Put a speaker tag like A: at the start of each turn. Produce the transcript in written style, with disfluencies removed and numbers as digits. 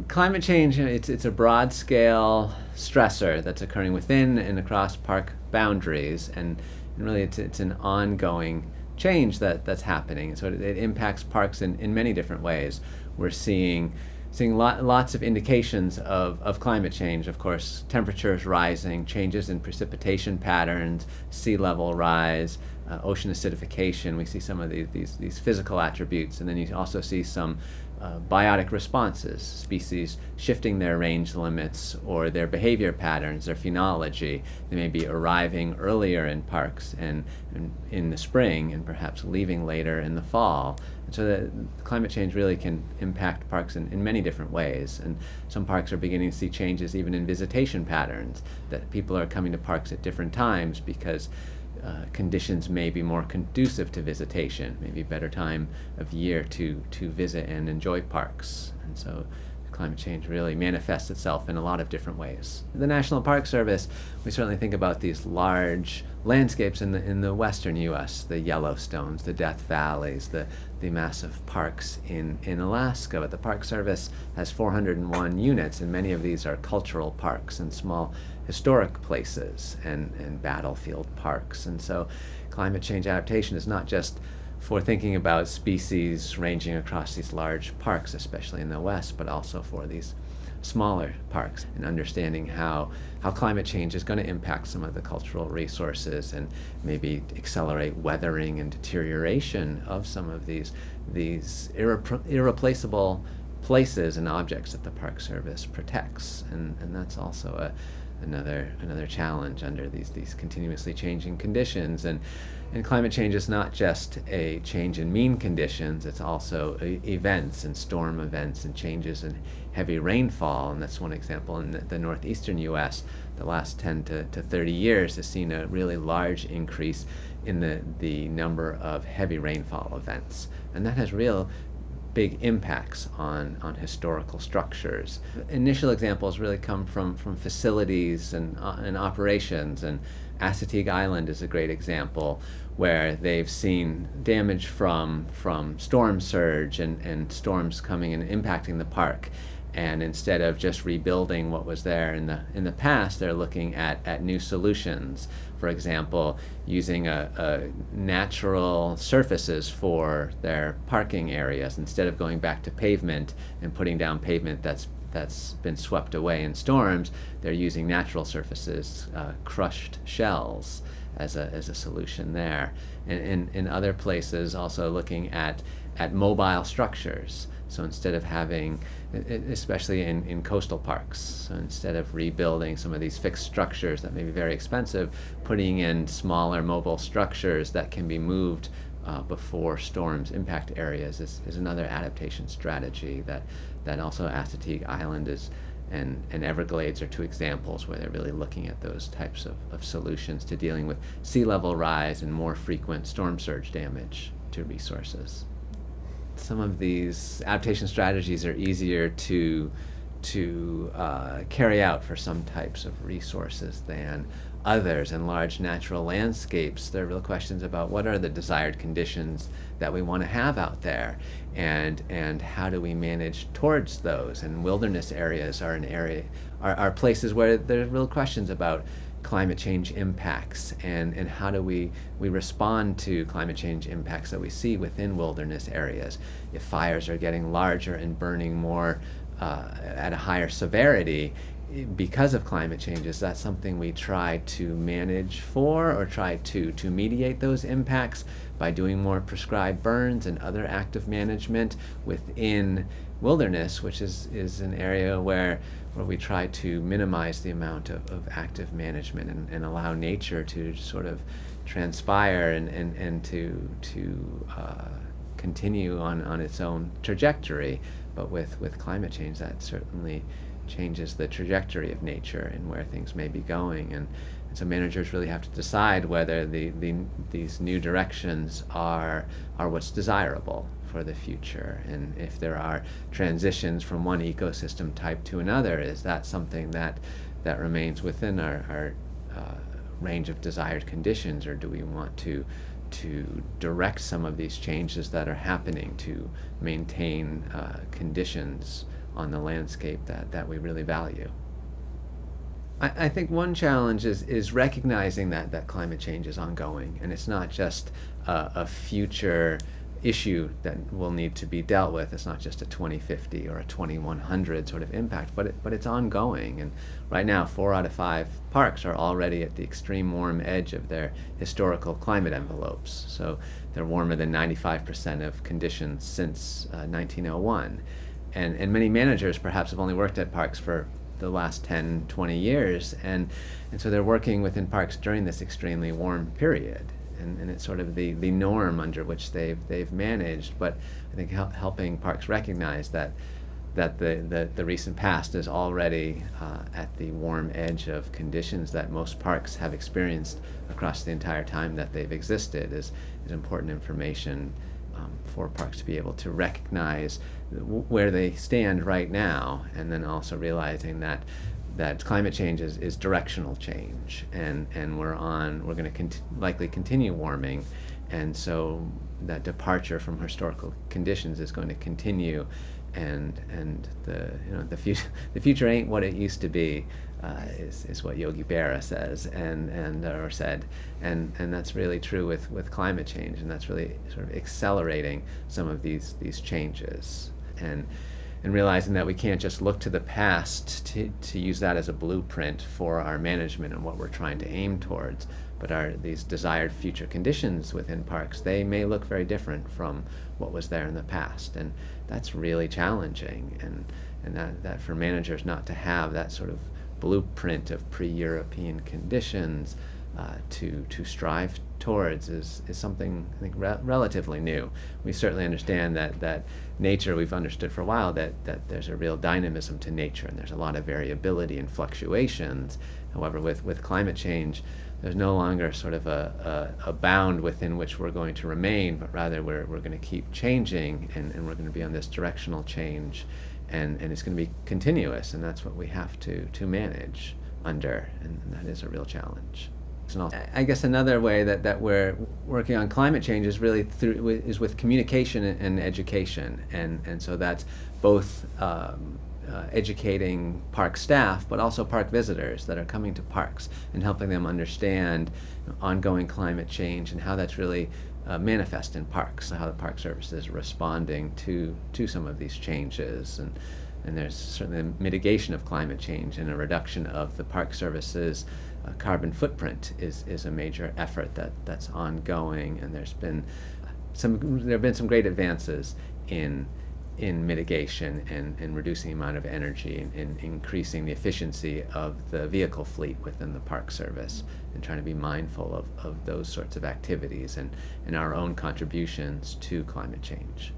A: Climate change, it's a broad scale stressor that's occurring within and across park boundaries, and really it's an ongoing change that's happening. So it impacts parks in many different ways. We're seeing lots of indications of climate change. Of course, temperatures rising, changes in precipitation patterns, sea level rise, ocean acidification. We see some of these physical attributes, and then you also see some biotic responses, species shifting their range limits or their behavior patterns, their phenology. They may be arriving earlier in parks and in the spring and perhaps leaving later in the fall. And so the climate change really can impact parks in many different ways. And some parks are beginning to see changes even in visitation patterns, that people are coming to parks at different times because conditions may be more conducive to visitation, maybe a better time of year to visit and enjoy parks. And so climate change really manifests itself in a lot of different ways. The National Park Service, we certainly think about these large landscapes in the western U.S., the Yellowstones, the Death Valleys, the massive parks in Alaska. But the Park Service has 401 units, and many of these are cultural parks and small historic places and battlefield parks. And so climate change adaptation is not just for thinking about species ranging across these large parks, especially in the West, but also for these smaller parks, and understanding how climate change is going to impact some of the cultural resources and maybe accelerate weathering and deterioration of some of these irreplaceable places and objects that the Park Service protects. And that's also another challenge under these continuously changing conditions. And climate change is not just a change in mean conditions, it's also events and storm events and changes in heavy rainfall. And that's one example in the northeastern U.S. The last 10 to 30 years has seen a really large increase in the number of heavy rainfall events. And that has real big impacts on historical structures. Initial examples really come from facilities and operations, and Assateague Island is a great example where they've seen damage from storm surge and storms coming and impacting the park. And instead of just rebuilding what was there in the past, they're looking at new solutions. For example, using natural surfaces for their parking areas. Instead of going back to pavement and putting down pavement that's been swept away in storms, they're using natural surfaces, crushed shells, as a solution there. And in other places, also looking at mobile structures. So instead of having, especially in coastal parks, so instead of rebuilding some of these fixed structures that may be very expensive, putting in smaller mobile structures that can be moved before storms impact areas is another adaptation strategy that also Assateague Island and Everglades are two examples where they're really looking at those types of solutions to dealing with sea level rise and more frequent storm surge damage to resources. Some of these adaptation strategies are easier to carry out for some types of resources than others. In large natural landscapes, there are real questions about what are the desired conditions that we want to have out there, and how do we manage towards those. And wilderness areas are places where there are real questions about climate change impacts, and how do we respond to climate change impacts that we see within wilderness areas. If fires are getting larger and burning more at a higher severity because of climate changes, that's something we try to manage for, or try to mediate those impacts by doing more prescribed burns and other active management within wilderness, which is an area where we try to minimize the amount of active management and allow nature to sort of transpire and to continue on its own trajectory. But with climate change, that certainly changes the trajectory of nature and where things may be going. And so managers really have to decide whether these new directions are what's desirable for the future, and if there are transitions from one ecosystem type to another, is that something that remains within our range of desired conditions, or do we want to direct some of these changes that are happening to maintain conditions on the landscape that we really value. I think one challenge is recognizing that climate change is ongoing, and it's not just a future issue that will need to be dealt with. It's not just a 2050 or a 2100 sort of impact, but it's ongoing. And right now, 4 out of 5 parks are already at the extreme warm edge of their historical climate envelopes. So they're warmer than 95% of conditions since 1901. And many managers perhaps have only worked at parks for the last 10, 20 years, and so they're working within parks during this extremely warm period, and it's sort of the norm under which they've managed. But I think helping parks recognize that the recent past is already at the warm edge of conditions that most parks have experienced across the entire time that they've existed is important information for parks to be able to recognize where they stand right now, and then also realizing that climate change is directional change, and we're going to likely continue warming, and so that departure from historical conditions is going to continue, and the future ain't what it used to be, is what Yogi Berra says, or said, and that's really true with climate change, and that's really sort of accelerating some of these changes, and realizing that we can't just look to the past to use that as a blueprint for our management and what we're trying to aim towards, but these desired future conditions within parks, they may look very different from what was there in the past, and that's really challenging, and that for managers not to have that sort of blueprint of pre-European conditions to strive towards is something, I think, relatively new. We certainly understand that nature, we've understood for a while that there's a real dynamism to nature, and there's a lot of variability and fluctuations. However, with climate change, there's no longer sort of a bound within which we're going to remain, but rather we're going to keep changing, and we're going to be on this directional change, and it's going to be continuous, and that's what we have to manage under, and that is a real challenge. I guess another way that we're working on climate change is really is with communication and education, and so that's both educating park staff, but also park visitors that are coming to parks, and helping them understand ongoing climate change and how that's really manifest in parks, how the Park Service is responding to some of these changes, and there's certainly a mitigation of climate change and a reduction of the Park Service's carbon footprint is a major effort that's ongoing, and there have been some great advances in mitigation and reducing the amount of energy and increasing the efficiency of the vehicle fleet within the Park Service, and trying to be mindful of those sorts of activities and our own contributions to climate change.